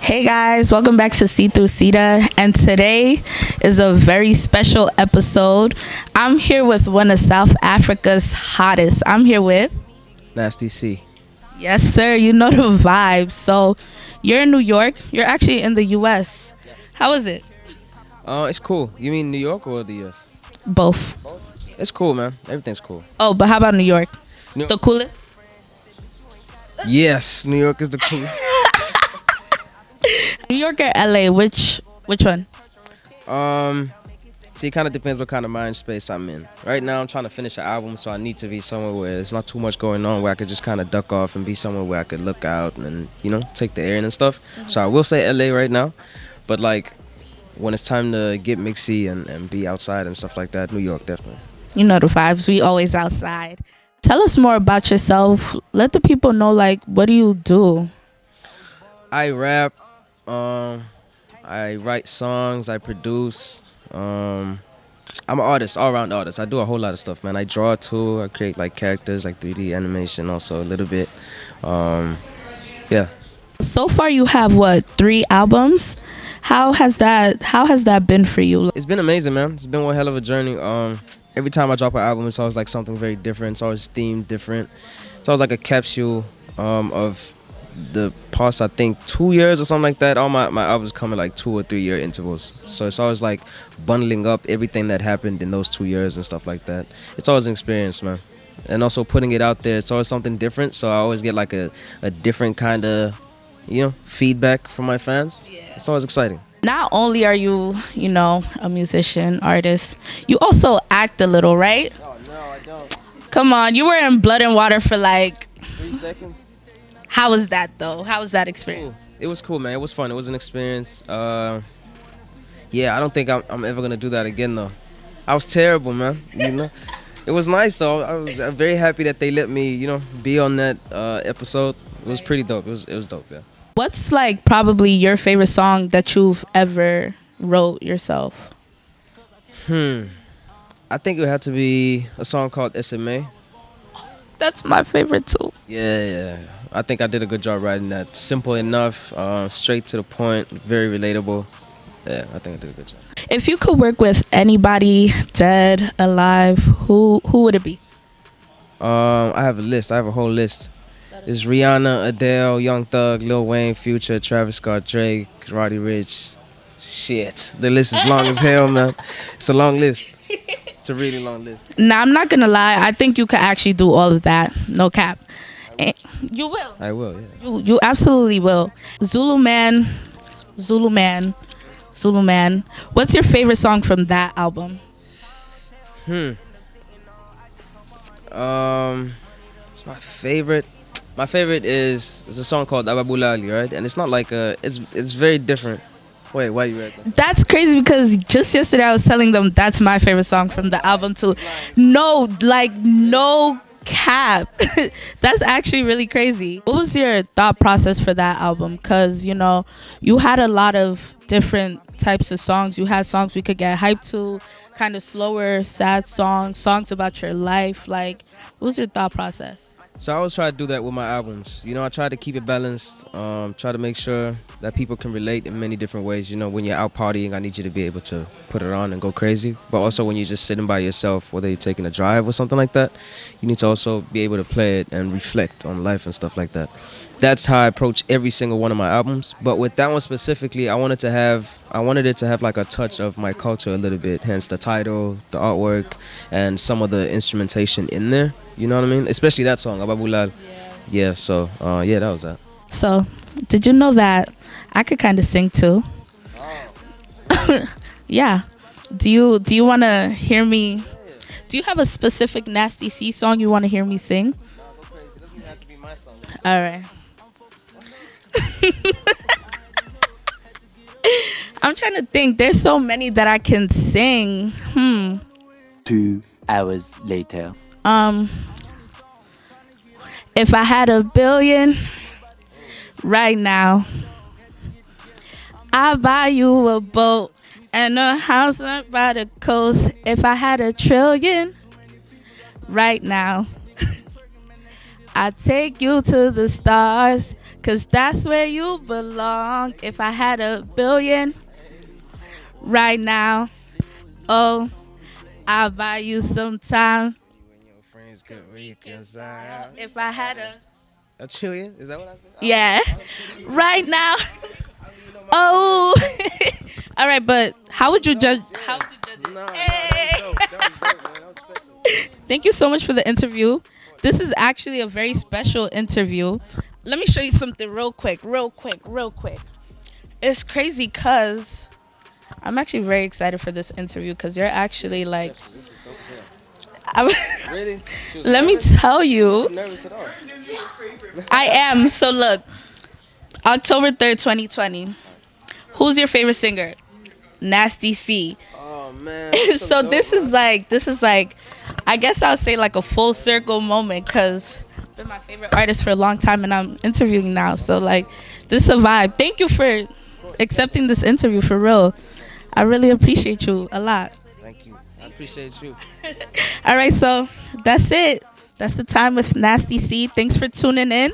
Hey guys, welcome back to See Through Sita, and today is a very special episode. I'm here with one of South Africa's hottest. I'm here with Nasty C. Yes, sir. You know the vibes. So, you're in New York. You're actually in the U.S. How is it? It's cool. You mean New York or the US? Both. It's cool, man. Everything's cool. Oh, but how about New York? New- The coolest? Yes, New York is the cool. New York or L.A.? Which one? See, it kind of depends what kind of mind space I'm in. Right now, I'm trying to finish an album, so I need to be somewhere where there's not too much going on, where I could just kind of duck off and be somewhere where I could look out and, take the air in and stuff. So I will say LA right now, but like when it's time to get mixy and be outside and stuff like that, New York definitely. You know the vibes. We always outside. Tell us more about yourself. Let the people know, like, what do you do? I rap, I write songs, I produce. I'm an artist, all-around artist. I do a whole lot of stuff, man. I draw too. I create like characters, like 3D animation, also a little bit. Yeah. So far, you have what, 3 albums? How has that been for you? It's been amazing, man. It's been one hell of a journey. Every time I drop an album, it's always like something very different. It's always themed different. It's always like a capsule of the past, I think 2 years or something like that. All my albums come in like 2 or 3 year intervals, so it's always like bundling up everything that happened in those 2 years and stuff like that. It's always an experience, man. And also putting it out there, it's always something different, so I always get like a different kind of feedback from my fans. It's always exciting. Not only are you a musician, artist, you also act a little, right? Oh no, I don't. Come on, you were in Blood and Water for like 3 seconds. How was that though? How was that experience? Cool. It was cool, man. It was fun. It was an experience. Yeah, I don't think I'm ever gonna do that again though. I was terrible, man. It was nice though. I was very happy that they let me, be on that episode. It was pretty dope. It was dope, yeah. What's like probably your favorite song that you've ever wrote yourself? I think it would have to be a song called SMA. That's my favorite too. Yeah. I think I did a good job writing that. Simple enough, straight to the point, very relatable. Yeah, I think I did a good job. If you could work with anybody, dead, alive, who would it be? I have a list. I have a whole list. It's Rihanna, Adele, Young Thug, Lil Wayne, Future, Travis Scott, Drake, Roddy Ricch. Shit, the list is long as hell, man. It's a long list. It's a really long list. Now, I'm not gonna lie. I think you could actually do all of that. No cap. You will. I will, yeah. You absolutely will. Zulu Man. What's your favorite song from that album? It's my favorite. My favorite is a song called Ababulali, right? And it's not like it's very different. Wait, why you read that? That's crazy because just yesterday I was telling them that's my favorite song from the album too. No cap. That's actually really crazy. What was your thought process for that album? Because you had a lot of different types of songs. You had songs we could get hyped to, kind of slower, sad songs about your life. Like, what was your thought process? So I always try to do that with my albums. I try to keep it balanced, try to make sure that people can relate in many different ways. When you're out partying, I need you to be able to put it on and go crazy. But also when you're just sitting by yourself, whether you're taking a drive or something like that, you need to also be able to play it and reflect on life and stuff like that. That's how I approach every single one of my albums. But with that one specifically, I wanted it to have like a touch of my culture a little bit, hence the title, the artwork, and some of the instrumentation in there. You know what I mean? Especially that song, Ababulal. Yeah, so that was that. So, did you know that I could kind of sing too? Yeah. Do you want to hear me? Do you have a specific Nasty C song you want to hear me sing? No, go crazy. It doesn't have to be my song. All right. I'm trying to think. There's so many that I can sing. 2 hours later. If I had $1 billion right now, I'd buy you a boat and a house right by the coast. If I had $1 trillion right now, I'd take you to the stars. 'Cause that's where you belong. If I had a billion right now, oh, I'll buy you some time. When your friends could reconcile. If I had A trillion? Is that what I said? yeah, right now. Oh, all right. But how would you judge? How would you judge it? Nah, that Hey. was dope. That was dope, man. That was special. Thank you so much for the interview. This is actually a very special interview. Let me show you something real quick, real quick, real quick. It's crazy because I'm actually very excited for this interview because you're actually like, This is dope as I'm, hell. Really? She was let me nervous? tell you, She nervous at all? I am. So look, October 3rd, 2020. Who's your favorite singer? Nasty C. Oh man. So this is like I guess I'll say like a full circle moment because I've been my favorite artist for a long time and I'm interviewing now, so like this is a vibe. Thank you for accepting this interview, for real. I really appreciate you a lot. Thank you. I appreciate you. All right, so that's it. That's the time with Nasty C. Thanks for tuning in.